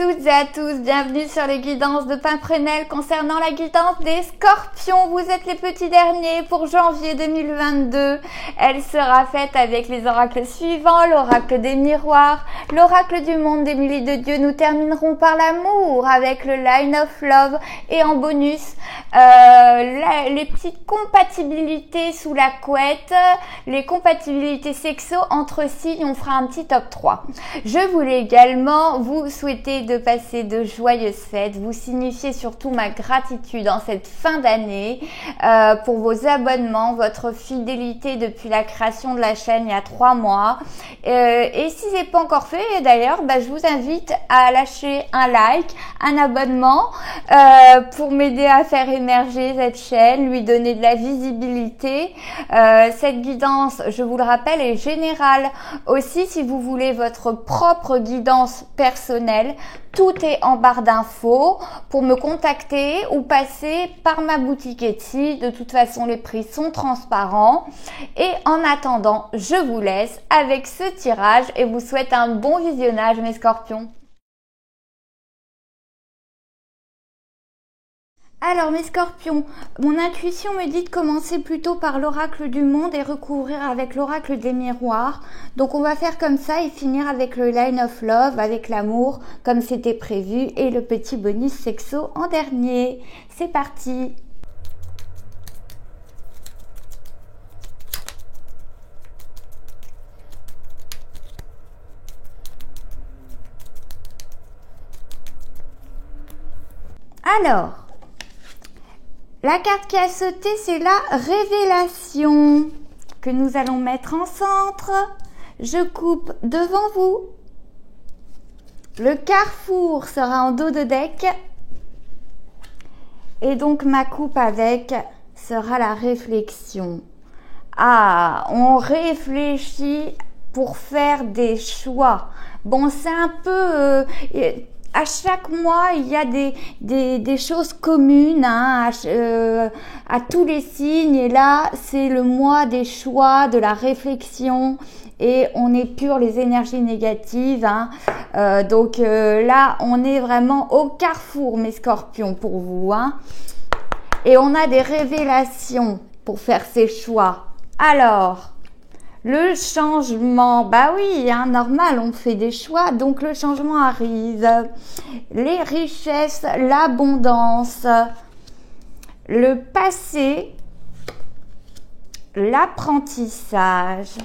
toutes et à tous, bienvenue sur les guidances de Pimprenelle concernant la guidance des scorpions. Vous êtes les petits derniers pour janvier 2022. Elle sera faite avec les oracles suivants, l'oracle des miroirs, l'oracle du monde des milliers de dieux. Nous terminerons par l'amour avec le line of love et en bonus, les petites compatibilités sous la couette, les compatibilités sexo entre signes. On fera un petit top 3. Je voulais également vous souhaiter de passer de joyeuses fêtes, vous signifier surtout ma gratitude en cette fin d'année pour vos abonnements, votre fidélité depuis la création de la chaîne il y a 3 mois. Et si c'est pas encore fait, d'ailleurs, je vous invite à lâcher un like, un abonnement pour m'aider à faire émerger cette chaîne, lui donner de la visibilité. Cette guidance, je vous le rappelle, est générale aussi. Si vous voulez votre propre guidance personnelle, tout est en barre d'infos pour me contacter ou passer par ma boutique Etsy. De toute façon, les prix sont transparents. Et en attendant, je vous laisse avec ce tirage et vous souhaite un bon visionnage, mes scorpions. Alors mes scorpions, mon intuition me dit de commencer plutôt par l'oracle du monde et recouvrir avec l'oracle des miroirs. Donc on va faire comme ça et finir avec le line of love, avec l'amour comme c'était prévu et le petit bonus sexo en dernier. C'est parti! Alors, la carte qui a sauté, c'est la révélation que nous allons mettre en centre. Je coupe devant vous. Le carrefour sera en dos de deck. Et donc, ma coupe avec sera la réflexion. Ah, on réfléchit pour faire des choix. Bon, c'est un peu... à chaque mois, il y a des choses communes à tous les signes. Et là, c'est le mois des choix, de la réflexion. Et on épure les énergies négatives. Donc là, on est vraiment au carrefour, mes scorpions, pour vous. Et on a des révélations pour faire ces choix. Alors... le changement, oui, normal, on fait des choix, donc le changement arrive. Les richesses, l'abondance, le passé, l'apprentissage,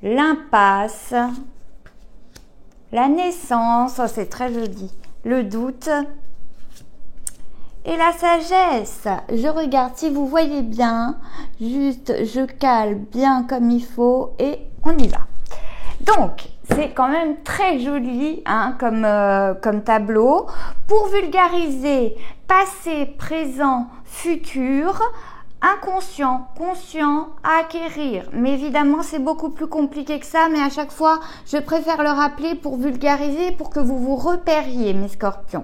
l'impasse, la naissance, c'est très joli, le doute et la sagesse. Je regarde si vous voyez bien, juste je cale bien comme il faut et on y va. Donc, c'est quand même très joli comme tableau. Pour vulgariser passé, présent, futur, inconscient, conscient, à acquérir. Mais évidemment, c'est beaucoup plus compliqué que ça, mais à chaque fois, je préfère le rappeler pour vulgariser, pour que vous vous repériez, mes scorpions.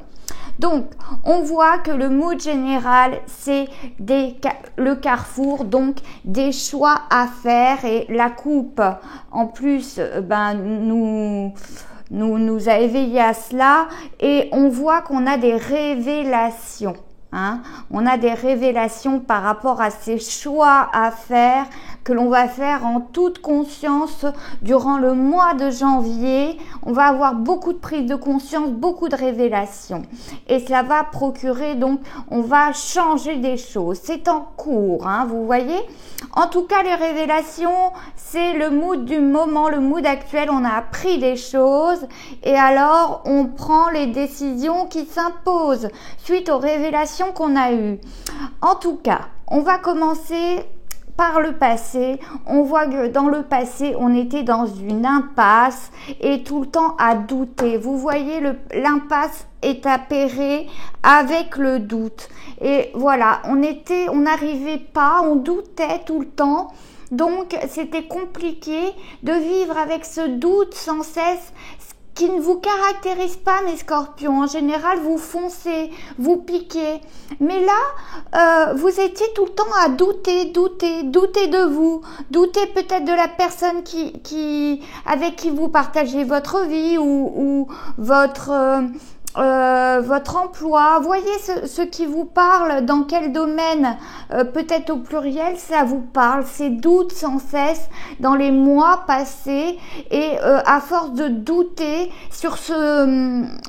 Donc, on voit que le mood général, c'est le carrefour, donc des choix à faire et la coupe, en plus, nous a éveillé à cela et on voit qu'on a des révélations. On a des révélations par rapport à ces choix à faire que l'on va faire en toute conscience durant le mois de janvier. On va avoir beaucoup de prise de conscience, beaucoup de révélations. Et cela va procurer, donc, on va changer des choses. C'est en cours, vous voyez. En tout cas, les révélations, c'est le mood du moment, le mood actuel. On a appris des choses et alors on prend les décisions qui s'imposent suite aux révélations qu'on a eues. En tout cas, on va commencer par le passé. On voit que dans le passé, on était dans une impasse et tout le temps à douter. Vous voyez, l'impasse est appairée avec le doute. Et voilà, on n'arrivait pas, on doutait tout le temps. Donc, c'était compliqué de vivre avec ce doute sans cesse qui ne vous caractérise pas, mes scorpions. En général, vous foncez, vous piquez. Mais là, vous étiez tout le temps à douter de vous, douter peut-être de la personne avec qui vous partagez votre vie ou votre emploi. Voyez ce qui vous parle, dans quel domaine, peut-être au pluriel, ça vous parle, ces doutes sans cesse dans les mois passés, et à force de douter sur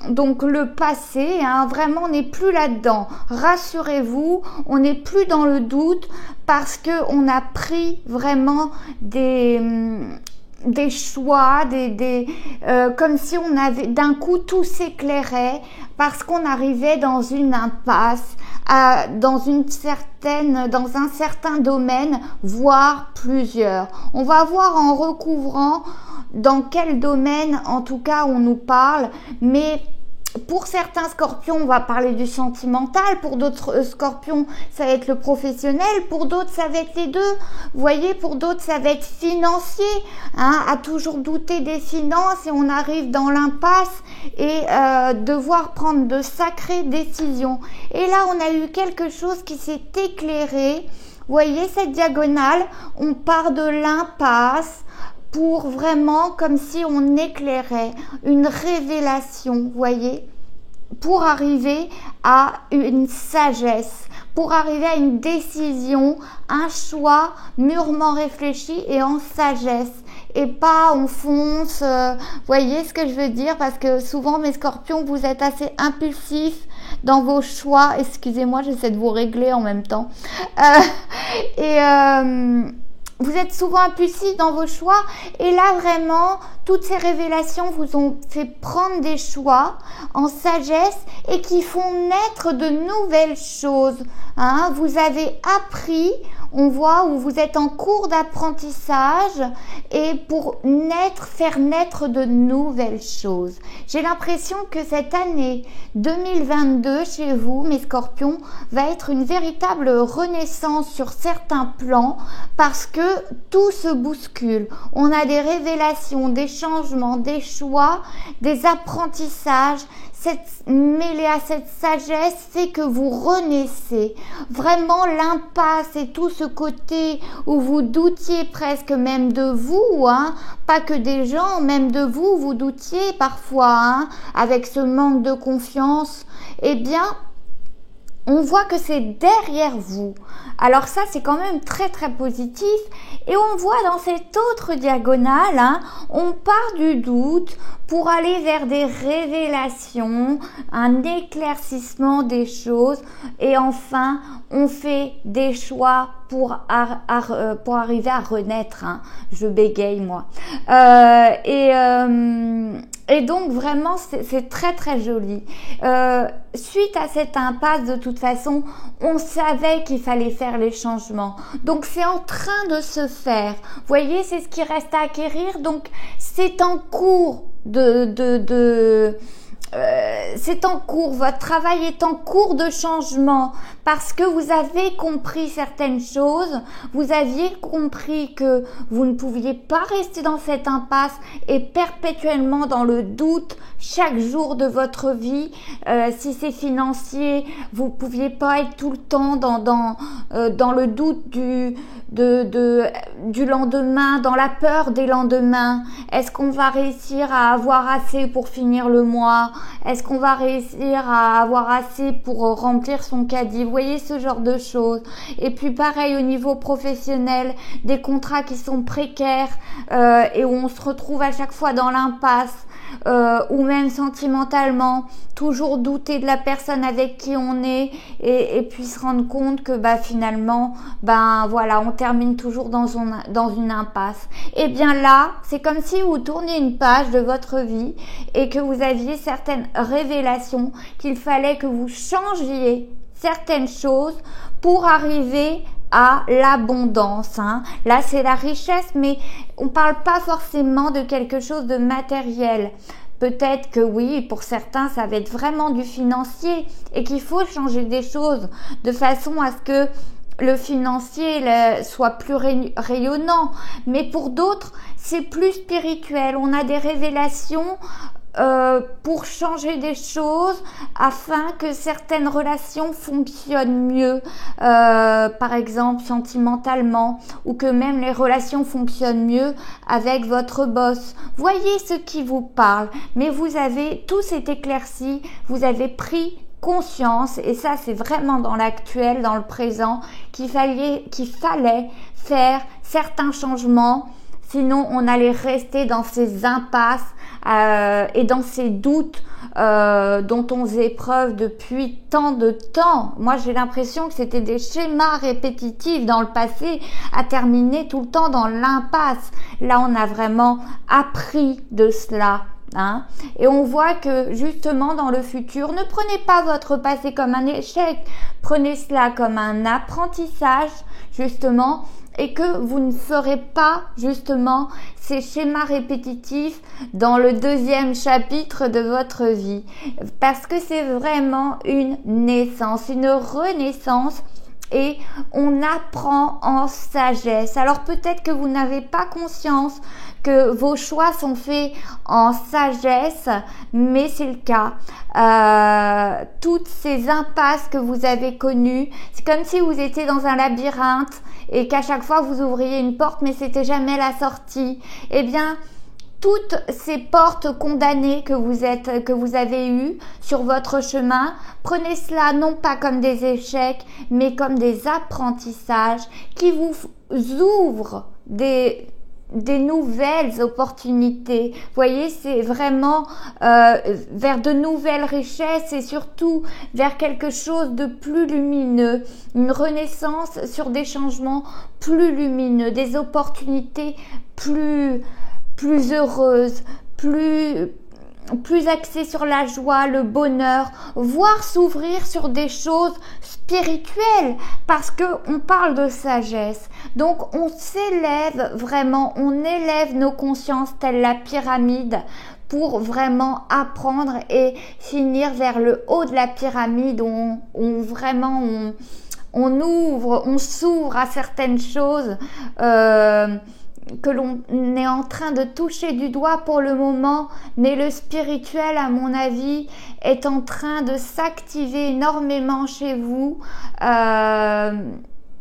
donc le passé, hein, vraiment on n'est plus là-dedans. Rassurez-vous, on n'est plus dans le doute parce que on a pris vraiment des choix, comme si on avait d'un coup tout s'éclairait parce qu'on arrivait dans une impasse, dans un certain domaine, voire plusieurs. On va voir en recouvrant dans quel domaine, en tout cas, on nous parle, mais pour certains scorpions, on va parler du sentimental. Pour d'autres scorpions, ça va être le professionnel. Pour d'autres, ça va être les deux. Vous voyez, pour d'autres, ça va être financier. Hein, à toujours douter des finances et on arrive dans l'impasse et devoir prendre de sacrées décisions. Et là, on a eu quelque chose qui s'est éclairé. Vous voyez cette diagonale? On part de l'impasse pour vraiment, comme si on éclairait, une révélation, vous voyez, pour arriver à une sagesse, pour arriver à une décision, un choix mûrement réfléchi et en sagesse. Et pas on fonce, voyez ce que je veux dire, parce que souvent mes scorpions, vous êtes assez impulsifs dans vos choix. Excusez-moi, j'essaie de vous régler en même temps. Vous êtes souvent impulsif dans vos choix, et là vraiment toutes ces révélations vous ont fait prendre des choix en sagesse et qui font naître de nouvelles choses. Hein, vous avez appris, on voit, où vous êtes en cours d'apprentissage, et pour faire naître de nouvelles choses. J'ai l'impression que cette année 2022 chez vous, mes scorpions, va être une véritable renaissance sur certains plans, parce que tout se bouscule. On a des révélations, des changements, des choix, des apprentissages. Mêlé à cette sagesse, c'est que vous renaissez. Vraiment l'impasse et tout ce côté où vous doutiez presque même de vous, hein, pas que des gens, même de vous, vous doutiez parfois, hein, avec ce manque de confiance, eh bien, on voit que c'est derrière vous. Alors ça, c'est quand même très très positif. Et on voit dans cette autre diagonale, hein, on part du doute pour aller vers des révélations, un éclaircissement des choses. Et enfin, on fait des choix pour arriver à renaître. Hein. Je bégaye moi. Et donc vraiment c'est très très joli. Suite à cette impasse, de toute façon, on savait qu'il fallait faire les changements. Donc c'est en train de se faire. Vous voyez, c'est ce qui reste à acquérir. Donc c'est en cours c'est en cours, votre travail est en cours de changement, parce que vous avez compris certaines choses, vous aviez compris que vous ne pouviez pas rester dans cette impasse et perpétuellement dans le doute chaque jour de votre vie. Si c'est financier, vous pouviez pas être tout le temps dans le doute du lendemain, dans la peur des lendemains. Est-ce qu'on va réussir à avoir assez pour finir le mois? Est-ce qu'on va réussir à avoir assez pour remplir son caddie? Vous voyez, ce genre de choses. Et puis pareil au niveau professionnel, des contrats qui sont précaires et où on se retrouve à chaque fois dans l'impasse. Ou même sentimentalement, toujours douter de la personne avec qui on est, et puis se rendre compte que finalement, voilà, on termine toujours dans une impasse. Et bien là, c'est comme si vous tourniez une page de votre vie et que vous aviez certaines révélations, qu'il fallait que vous changiez certaines choses pour arriver à l'abondance. Hein. Là, c'est la richesse, mais on parle pas forcément de quelque chose de matériel. Peut-être que oui, pour certains, ça va être vraiment du financier et qu'il faut changer des choses de façon à ce que le financier soit plus rayonnant. Mais pour d'autres, c'est plus spirituel. On a des révélations pour changer des choses afin que certaines relations fonctionnent mieux, par exemple sentimentalement, ou que même les relations fonctionnent mieux avec votre boss. Voyez ce qui vous parle, mais vous avez, tout s'est éclairci, vous avez pris conscience, et ça c'est vraiment dans l'actuel, dans le présent, qu'il fallait faire certains changements. Sinon, on allait rester dans ces impasses et dans ces doutes dont on faisait preuve depuis tant de temps. Moi, j'ai l'impression que c'était des schémas répétitifs dans le passé à terminer tout le temps dans l'impasse. Là, on a vraiment appris de cela. Hein? Et on voit que justement dans le futur, ne prenez pas votre passé comme un échec, prenez cela comme un apprentissage justement, et que vous ne ferez pas justement ces schémas répétitifs dans le deuxième chapitre de votre vie, parce que c'est vraiment une naissance, une renaissance. Et on apprend en sagesse. Alors peut-être que vous n'avez pas conscience que vos choix sont faits en sagesse, mais c'est le cas. Toutes ces impasses que vous avez connues, c'est comme si vous étiez dans un labyrinthe et qu'à chaque fois vous ouvriez une porte, mais c'était jamais la sortie. Eh bien, toutes ces portes condamnées que vous avez eues sur votre chemin, prenez cela non pas comme des échecs, mais comme des apprentissages qui vous ouvrent des nouvelles opportunités. Vous voyez, c'est vraiment vers de nouvelles richesses et surtout vers quelque chose de plus lumineux, une renaissance sur des changements plus lumineux, des opportunités plus heureuse, plus axée sur la joie, le bonheur, voire s'ouvrir sur des choses spirituelles, parce que on parle de sagesse. Donc on s'élève vraiment, on élève nos consciences telle la pyramide pour vraiment apprendre et finir vers le haut de la pyramide où on ouvre, on s'ouvre à certaines choses que l'on est en train de toucher du doigt pour le moment, mais le spirituel, à mon avis, est en train de s'activer énormément chez vous.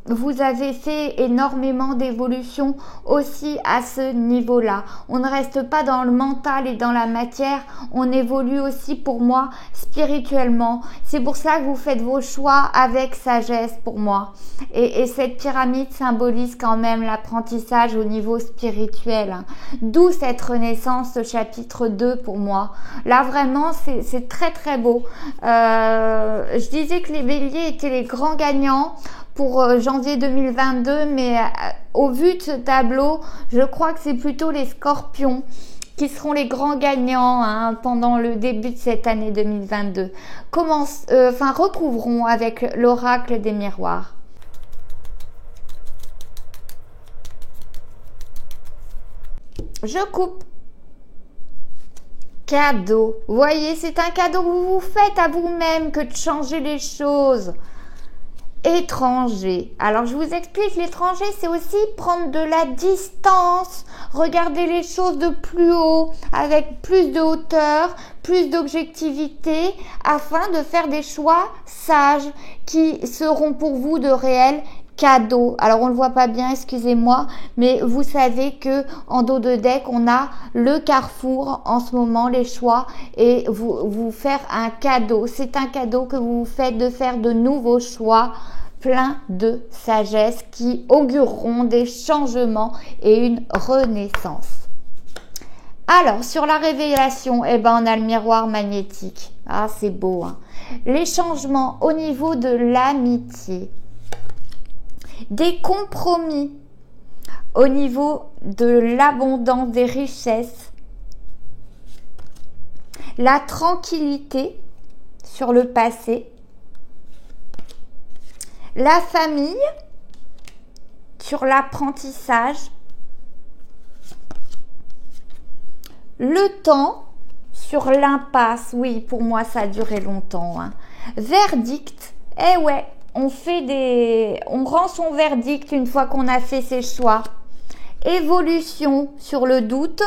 Vous avez fait énormément d'évolution aussi à ce niveau-là. On ne reste pas dans le mental et dans la matière, on évolue aussi pour moi spirituellement. C'est pour ça que vous faites vos choix avec sagesse pour moi. Et cette pyramide symbolise quand même l'apprentissage au niveau spirituel. Hein. D'où cette renaissance, ce chapitre 2 pour moi. Là vraiment, c'est très très beau. Je disais que les béliers étaient les grands gagnants pour janvier 2022, mais au vu de ce tableau, je crois que c'est plutôt les scorpions qui seront les grands gagnants pendant le début de cette année 2022. Retrouverons avec l'oracle des miroirs. Je coupe. Cadeau. Vous voyez, c'est un cadeau que vous vous faites à vous-même que de changer les choses. Étranger. Alors je vous explique, l'étranger c'est aussi prendre de la distance, regarder les choses de plus haut, avec plus de hauteur, plus d'objectivité, afin de faire des choix sages qui seront pour vous de réels cadeaux. Alors on le voit pas bien, excusez-moi, mais vous savez que en dos de deck on a le carrefour en ce moment, les choix, et vous faire un cadeau. C'est un cadeau que vous vous faites de faire de nouveaux choix plein de sagesse qui augureront des changements et une renaissance. Alors, sur la révélation, on a le miroir magnétique. Ah, c'est beau, hein. Les changements au niveau de l'amitié. Des compromis au niveau de l'abondance des richesses. La tranquillité sur le passé. La famille sur l'apprentissage, le temps sur l'impasse. Oui, pour moi ça a duré longtemps. Hein. Verdict, ouais, on rend son verdict une fois qu'on a fait ses choix. Évolution sur le doute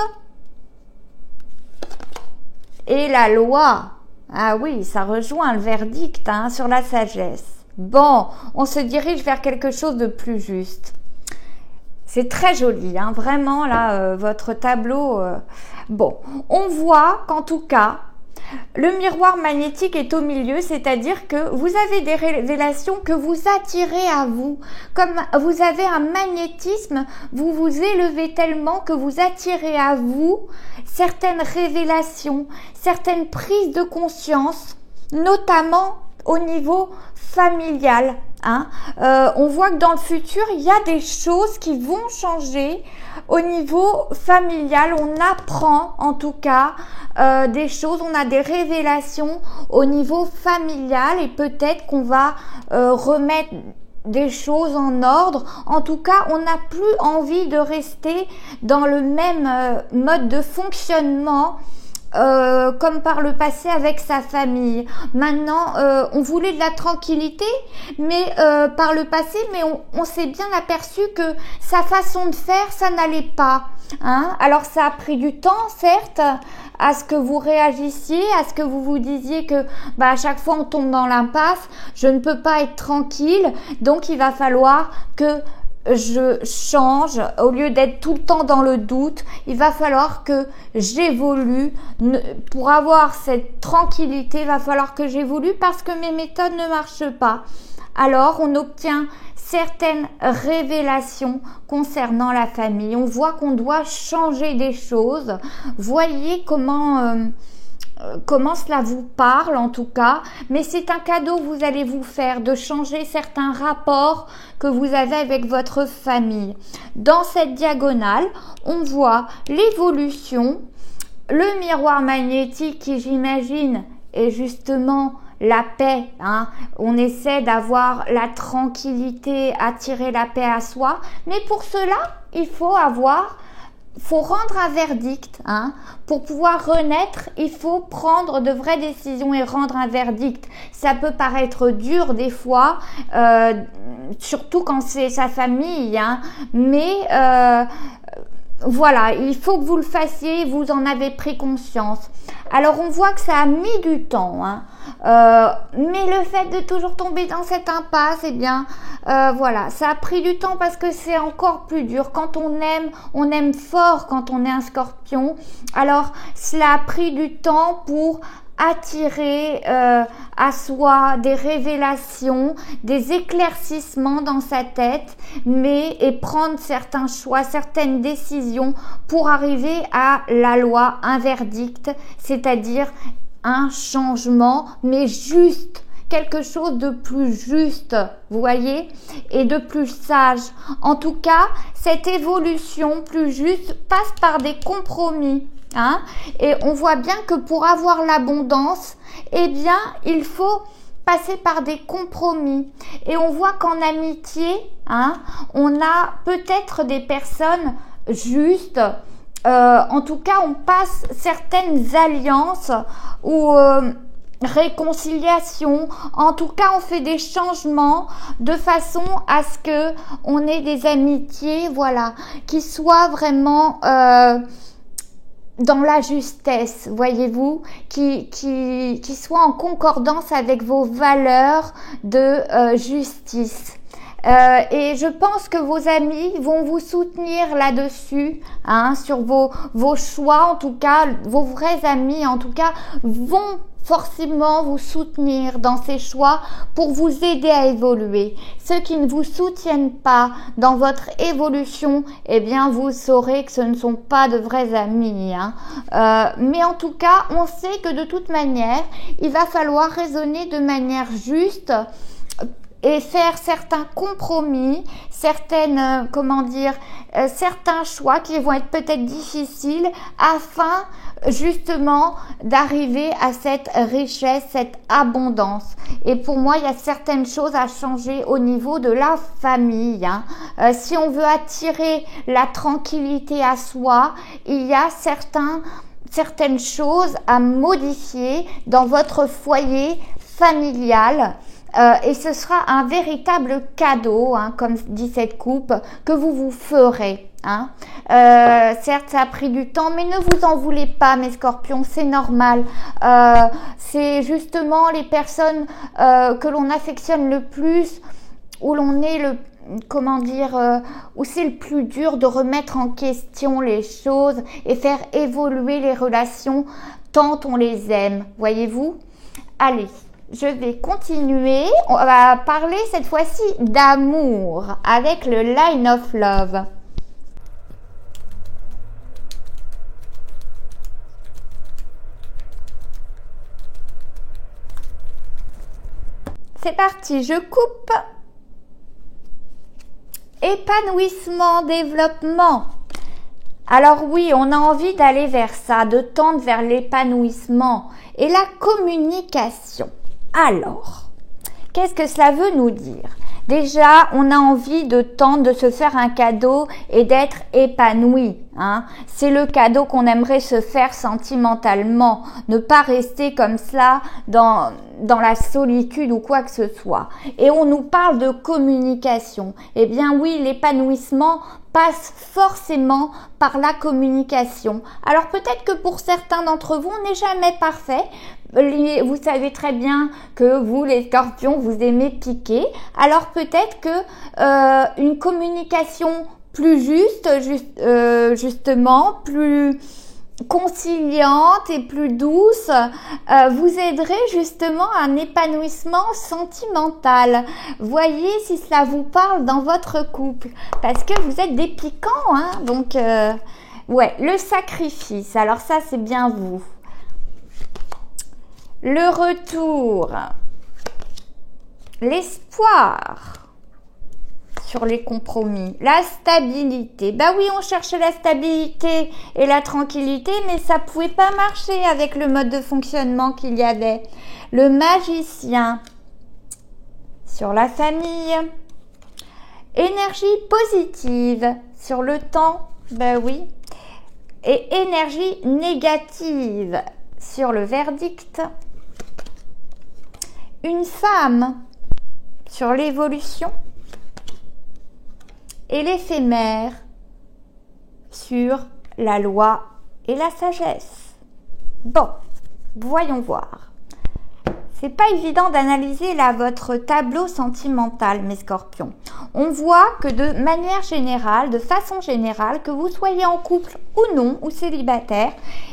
et la loi. Ah oui, ça rejoint le verdict hein, sur la sagesse. Bon, on se dirige vers quelque chose de plus juste. C'est très joli, hein, vraiment, là, votre tableau. Bon, on voit qu'en tout cas, le miroir magnétique est au milieu, c'est-à-dire que vous avez des révélations que vous attirez à vous. Comme vous avez un magnétisme, vous vous élevez tellement que vous attirez à vous certaines révélations, certaines prises de conscience, notamment au niveau familial. Hein. On voit que dans le futur, il y a des choses qui vont changer au niveau familial. On apprend en tout cas des choses, on a des révélations au niveau familial et peut-être qu'on va remettre des choses en ordre. En tout cas, on n'a plus envie de rester dans le même mode de fonctionnement comme par le passé avec sa famille. Maintenant, on voulait de la tranquillité, mais par le passé, mais on s'est bien aperçu que sa façon de faire, ça n'allait pas. Hein? Alors, ça a pris du temps, certes, à ce que vous réagissiez, à ce que vous vous disiez que bah, à chaque fois on tombe dans l'impasse, je ne peux pas être tranquille, donc il va falloir que je change, au lieu d'être tout le temps dans le doute, il va falloir que j'évolue. Pour avoir cette tranquillité, il va falloir que j'évolue parce que mes méthodes ne marchent pas. Alors, on obtient certaines révélations concernant la famille. On voit qu'on doit changer des choses. Voyez comment cela vous parle en tout cas, mais c'est un cadeau que vous allez vous faire de changer certains rapports que vous avez avec votre famille. Dans cette diagonale, on voit l'évolution, le miroir magnétique qui j'imagine est justement la paix. Hein. On essaie d'avoir la tranquillité, attirer la paix à soi, mais pour cela, il faut rendre un verdict. Hein. Pour pouvoir renaître, il faut prendre de vraies décisions et rendre un verdict. Ça peut paraître dur des fois, surtout quand c'est sa famille, hein. Mais voilà, il faut que vous le fassiez, vous en avez pris conscience. Alors on voit que ça a mis du temps, hein. Mais le fait de toujours tomber dans cette impasse, eh bien, voilà, ça a pris du temps parce que c'est encore plus dur. Quand on aime fort quand on est un scorpion. Alors, cela a pris du temps pour attirer à soi des révélations, des éclaircissements dans sa tête, et prendre certains choix, certaines décisions pour arriver à la loi, un verdict, c'est-à-dire un changement, mais juste, quelque chose de plus juste, vous voyez, et de plus sage. En tout cas, cette évolution plus juste passe par des compromis. Hein? Et on voit bien que pour avoir l'abondance, eh bien, il faut passer par des compromis. Et on voit qu'en amitié, hein, on a peut-être des personnes justes. En tout cas, on passe certaines alliances ou réconciliation. En tout cas, on fait des changements de façon à ce que on ait des amitiés, voilà, qui soient vraiment dans la justesse, voyez-vous, qui soit en concordance avec vos valeurs de justice. Et je pense que vos amis vont vous soutenir là-dessus, hein, sur vos choix, en tout cas, vos vrais amis, en tout cas, vont forcément vous soutenir dans ces choix pour vous aider à évoluer. Ceux qui ne vous soutiennent pas dans votre évolution, eh bien, vous saurez que ce ne sont pas de vrais amis. Hein. Mais en tout cas, on sait que de toute manière, il va falloir raisonner de manière juste et faire certains compromis, certains choix qui vont être peut-être difficiles afin justement d'arriver à cette richesse, cette abondance. Et pour moi, il y a certaines choses à changer au niveau de la famille. Hein. Si on veut attirer la tranquillité à soi, il y a certaines choses à modifier dans votre foyer familial. Et ce sera un véritable cadeau, hein, comme dit cette coupe, que vous vous ferez. Hein. Certes, ça a pris du temps, mais ne vous en voulez pas, mes scorpions, c'est normal. C'est justement les personnes que l'on affectionne le plus, où l'on est le... comment dire, où c'est le plus dur de remettre en question les choses et faire évoluer les relations tant on les aime, voyez-vous? Allez, je vais continuer. On va parler cette fois-ci d'amour avec le Line of Love. C'est parti, je coupe. Épanouissement, développement. Alors oui, on a envie d'aller vers ça, de tendre vers l'épanouissement et la communication. Alors, qu'est-ce que cela veut nous dire? Déjà, on a envie de tendre, de se faire un cadeau et d'être épanoui. Hein. C'est le cadeau qu'on aimerait se faire sentimentalement. Ne pas rester comme cela dans la solitude ou quoi que ce soit. Et on nous parle de communication. Eh bien oui, l'épanouissement passe forcément par la communication. Alors peut-être que pour certains d'entre vous, on n'est jamais parfait. Vous savez très bien que vous, les scorpions, vous aimez piquer. Alors peut-être que une communication plus justement, plus conciliante et plus douce vous aiderait justement à un épanouissement sentimental. Voyez si cela vous parle dans votre couple, parce que vous êtes des piquants, hein. Donc ouais, le sacrifice, alors ça c'est bien vous. Le retour, l'espoir sur les compromis, la stabilité. Bah oui, on cherchait la stabilité et la tranquillité, mais ça pouvait pas marcher avec le mode de fonctionnement qu'il y avait. Le magicien sur la famille, énergie positive sur le temps, bah oui, et énergie négative sur le verdict. Une femme sur l'évolution et l'éphémère sur la loi et la sagesse. Bon, voyons voir. C'est pas évident d'analyser là votre tableau sentimental, mes scorpions. On voit que de manière générale, de façon générale, que vous soyez en couple ou non, ou célibataire,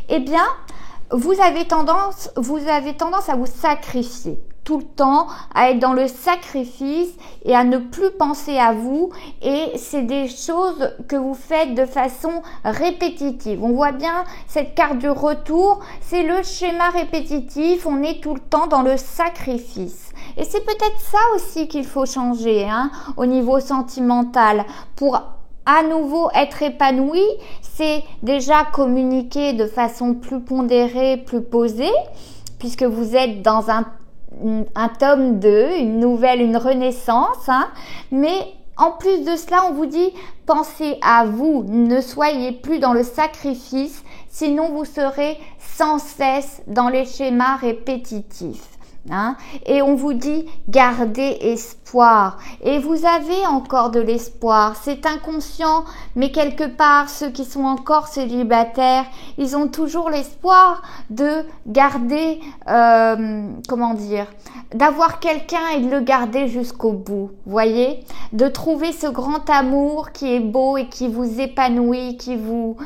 eh bien, vous avez tendance à vous sacrifier tout le temps, à être dans le sacrifice et à ne plus penser à vous, et c'est des choses que vous faites de façon répétitive. On voit bien cette carte du retour, c'est le schéma répétitif, on est tout le temps dans le sacrifice. Et c'est peut-être ça aussi qu'il faut changer, hein, au niveau sentimental, pour à nouveau être épanoui. C'est déjà communiquer de façon plus pondérée, plus posée, puisque vous êtes dans un tome 2, une renaissance, hein. Mais en plus de cela, on vous dit, pensez à vous, ne soyez plus dans le sacrifice, sinon vous serez sans cesse dans les schémas répétitifs. Hein. Et on vous dit, gardez espoir. Et vous avez encore de l'espoir. C'est inconscient, mais quelque part, ceux qui sont encore célibataires, ils ont toujours l'espoir de garder, d'avoir quelqu'un et de le garder jusqu'au bout. Voyez, de trouver ce grand amour qui est beau et qui vous épanouit, qui vous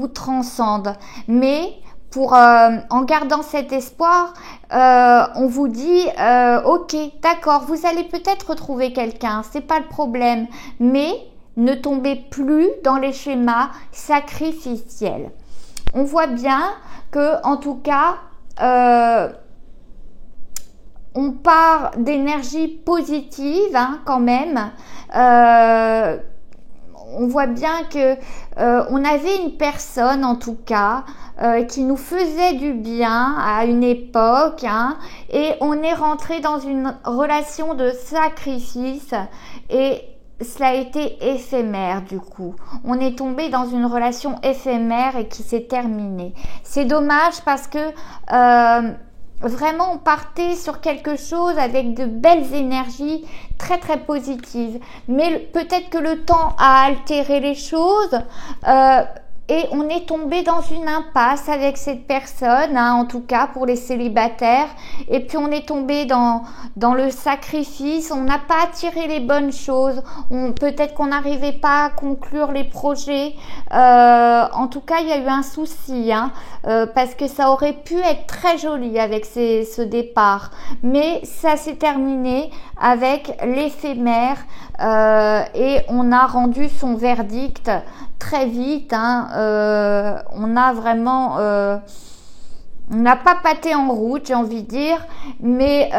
transcende. Mais en gardant cet espoir, on vous dit ok, d'accord, vous allez peut-être retrouver quelqu'un, c'est pas le problème, mais ne tombez plus dans les schémas sacrificiels. On voit bien que, en tout cas, on part d'énergie positive, hein, quand même. On voit bien que on avait une personne, en tout cas, qui nous faisait du bien à une époque, hein, et on est rentré dans une relation de sacrifice et cela a été éphémère du coup. On est tombé dans une relation éphémère et qui s'est terminée. C'est dommage parce que Vraiment, partez sur quelque chose avec de belles énergies très très positives. Mais peut-être que le temps a altéré les choses. Et on est tombé dans une impasse avec cette personne, hein, en tout cas pour les célibataires. Et puis on est tombé dans le sacrifice, on n'a pas attiré les bonnes choses. Peut-être qu'on n'arrivait pas à conclure les projets. En tout cas, il y a eu un souci, hein, parce que ça aurait pu être très joli avec ce départ. Mais ça s'est terminé avec l'éphémère et on a rendu son verdict très vite, hein. On a vraiment on n'a pas pâté en route, j'ai envie de dire, mais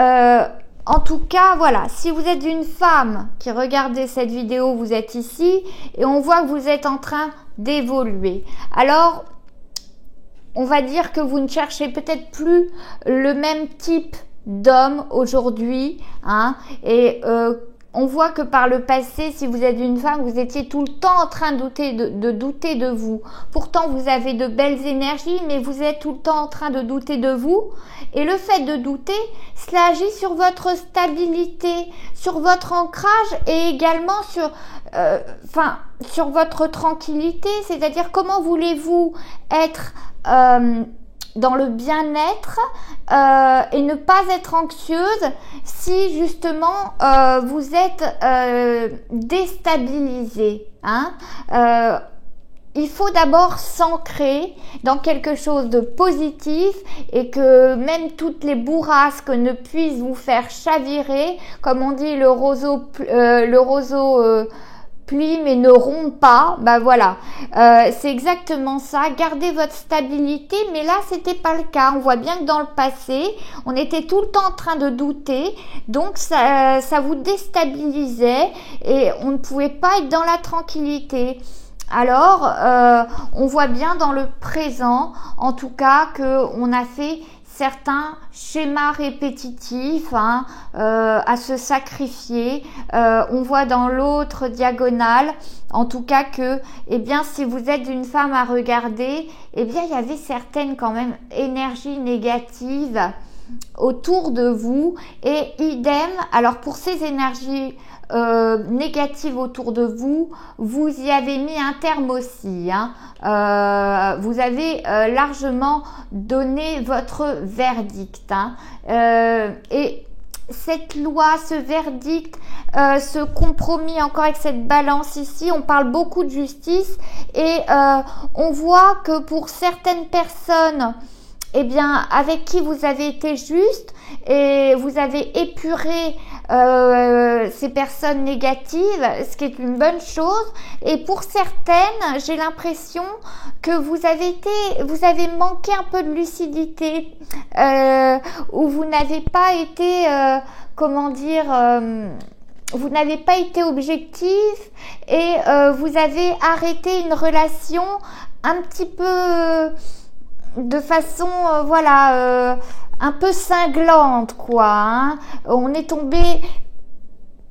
en tout cas, voilà, si vous êtes une femme qui regardez cette vidéo, vous êtes ici et on voit que vous êtes en train d'évoluer. Alors, on va dire que vous ne cherchez peut-être plus le même type d'homme aujourd'hui, hein, et on voit que par le passé, si vous êtes une femme, vous étiez tout le temps en train de douter de vous. Pourtant, vous avez de belles énergies, mais vous êtes tout le temps en train de douter de vous. Et le fait de douter, cela agit sur votre stabilité, sur votre ancrage et également sur votre tranquillité. C'est-à-dire, comment voulez-vous être dans le bien-être et ne pas être anxieuse si justement vous êtes déstabilisé, hein. Il faut d'abord s'ancrer dans quelque chose de positif et que même toutes les bourrasques ne puissent vous faire chavirer, comme on dit, le roseau plie mais ne rompt pas. Bah voilà, c'est exactement ça. Gardez votre stabilité, mais là c'était pas le cas. On voit bien que dans le passé on était tout le temps en train de douter, donc ça vous déstabilisait et on ne pouvait pas être dans la tranquillité. Alors on voit bien dans le présent en tout cas que on a fait certains schémas répétitifs, hein, à se sacrifier. On voit dans l'autre diagonale, en tout cas que, eh bien, si vous êtes une femme à regarder, eh bien, il y avait certaines quand même énergies négatives autour de vous et idem. Alors pour ces énergies négatives autour de vous, vous y avez mis un terme aussi, hein. Vous avez largement donné votre verdict, hein. Et cette loi, ce verdict, ce compromis encore avec cette balance ici, on parle beaucoup de justice et on voit que pour certaines personnes, eh bien, avec qui vous avez été juste et vous avez épuré ces personnes négatives, ce qui est une bonne chose. Et pour certaines, j'ai l'impression que vous avez manqué un peu de lucidité, ou vous n'avez pas été, vous n'avez pas été objectif et vous avez arrêté une relation un petit peu de façon un peu cinglante, quoi, hein. On est tombé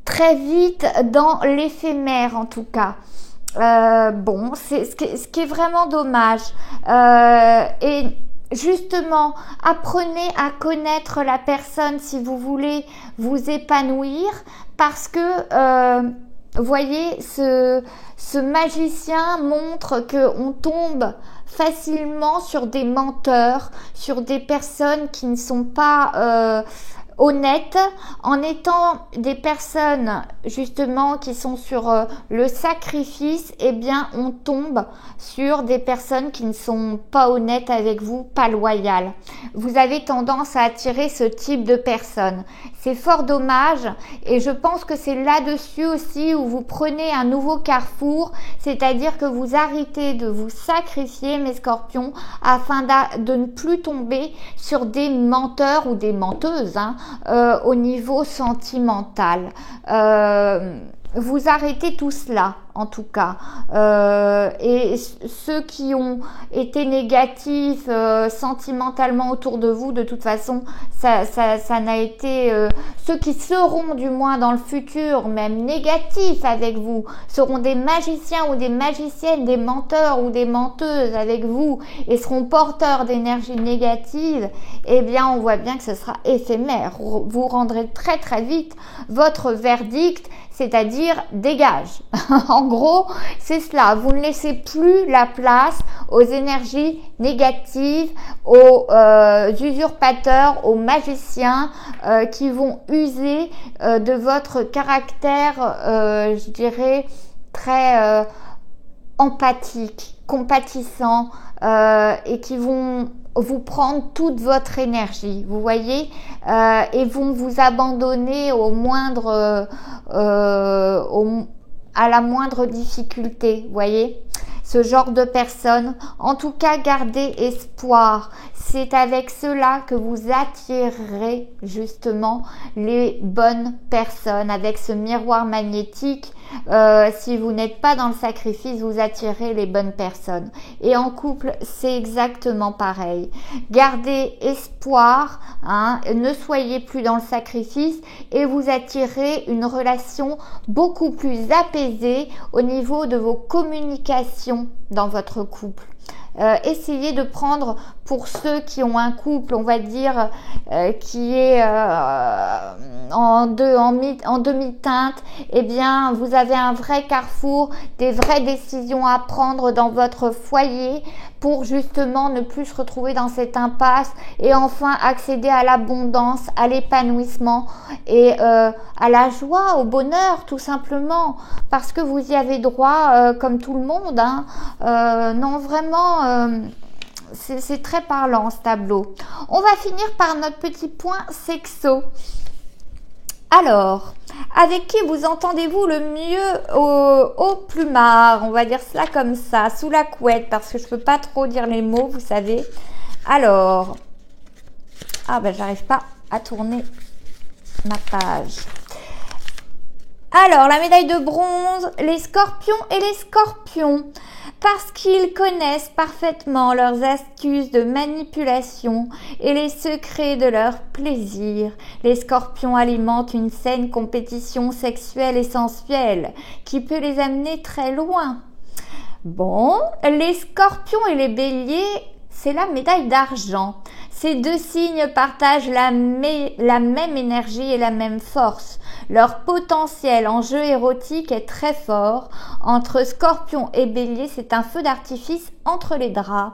très vite dans l'éphémère, en tout cas. Bon, c'est ce qui est vraiment dommage. Et justement, apprenez à connaître la personne si vous voulez vous épanouir, parce que voyez, ce magicien montre qu'on tombe facilement sur des menteurs, sur des personnes qui ne sont pas honnêtes. En étant des personnes justement qui sont sur le sacrifice, eh bien on tombe sur des personnes qui ne sont pas honnêtes avec vous, pas loyales. Vous avez tendance à attirer ce type de personnes. C'est fort dommage et je pense que c'est là-dessus aussi où vous prenez un nouveau carrefour, c'est-à-dire que vous arrêtez de vous sacrifier, mes scorpions, afin de ne plus tomber sur des menteurs ou des menteuses, hein, au niveau sentimental. vous arrêtez tout cela, en tout cas. Et ceux qui ont été négatifs sentimentalement autour de vous, de toute façon, ça n'a été... ceux qui seront, du moins dans le futur, même négatifs avec vous, seront des magiciens ou des magiciennes, des menteurs ou des menteuses avec vous et seront porteurs d'énergie négative, eh bien, on voit bien que ce sera éphémère. Vous rendrez très très vite votre verdict, c'est-à-dire dégage. En gros, c'est cela. Vous ne laissez plus la place aux énergies négatives, aux usurpateurs, aux magiciens qui vont user de votre caractère, je dirais, très empathique, compatissant et qui vont vous prendre toute votre énergie, vous voyez, et vont vous abandonner au moindre, à la moindre difficulté, vous voyez, ce genre de personnes. En tout cas, gardez espoir. C'est avec cela que vous attirerez justement les bonnes personnes. Avec ce miroir magnétique, si vous n'êtes pas dans le sacrifice, vous attirez les bonnes personnes. Et en couple, c'est exactement pareil. Gardez espoir, hein, ne soyez plus dans le sacrifice et vous attirez une relation beaucoup plus apaisée au niveau de vos communications dans votre couple. Essayez de prendre, pour ceux qui ont un couple, on va dire, qui est en demi-teinte, eh bien, vous avez un vrai carrefour, des vraies décisions à prendre dans votre foyer pour justement ne plus se retrouver dans cette impasse et enfin accéder à l'abondance, à l'épanouissement et à la joie, au bonheur, tout simplement, parce que vous y avez droit comme tout le monde, hein. Non, vraiment... c'est très parlant ce tableau. On va finir par notre petit point sexo. Alors, avec qui vous entendez-vous le mieux au plumard? On va dire cela comme ça, sous la couette, parce que je ne peux pas trop dire les mots, vous savez. Alors, ah ben j'arrive pas à tourner ma page. Alors, la médaille de bronze, les scorpions et les scorpions. Parce qu'ils connaissent parfaitement leurs astuces de manipulation et les secrets de leur plaisir, les scorpions alimentent une saine compétition sexuelle et sensuelle qui peut les amener très loin. Bon, les scorpions et les béliers, c'est la médaille d'argent. Ces deux signes partagent la même énergie et la même force. Leur potentiel en jeu érotique est très fort. Entre Scorpion et Bélier, c'est un feu d'artifice entre les draps.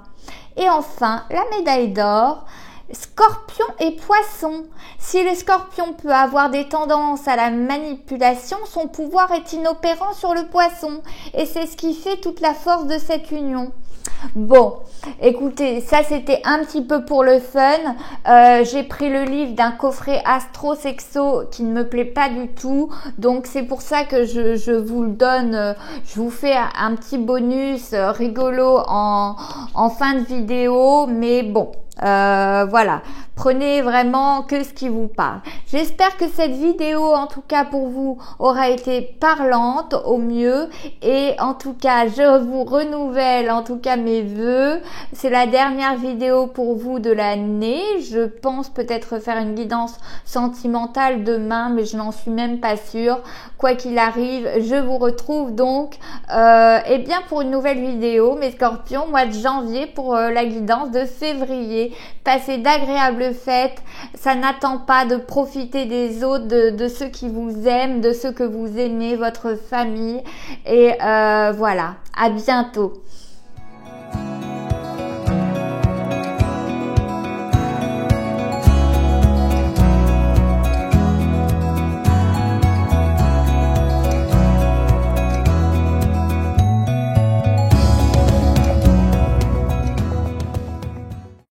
Et enfin, la médaille d'or, Scorpion et Poisson. Si le Scorpion peut avoir des tendances à la manipulation, son pouvoir est inopérant sur le Poisson. Et c'est ce qui fait toute la force de cette union. Bon, écoutez, ça c'était un petit peu pour le fun. J'ai pris le livre d'un coffret astro-sexo qui ne me plaît pas du tout. Donc c'est pour ça que je vous le donne. Je vous fais un petit bonus rigolo en fin de vidéo. Mais bon, voilà. Prenez vraiment que ce qui vous parle. J'espère que cette vidéo, en tout cas pour vous, aura été parlante au mieux. Et en tout cas, je vous renouvelle en tout cas mes vœux. C'est la dernière vidéo pour vous de l'année. Je pense peut-être faire une guidance sentimentale demain, mais je n'en suis même pas sûre. Quoi qu'il arrive, je vous retrouve donc eh bien pour une nouvelle vidéo, mes scorpions, mois de janvier pour la guidance de février. Passez d'agréables fêtes, ça n'attend pas de profiter des autres, de ceux qui vous aiment, de ceux que vous aimez, votre famille. Et voilà, à bientôt.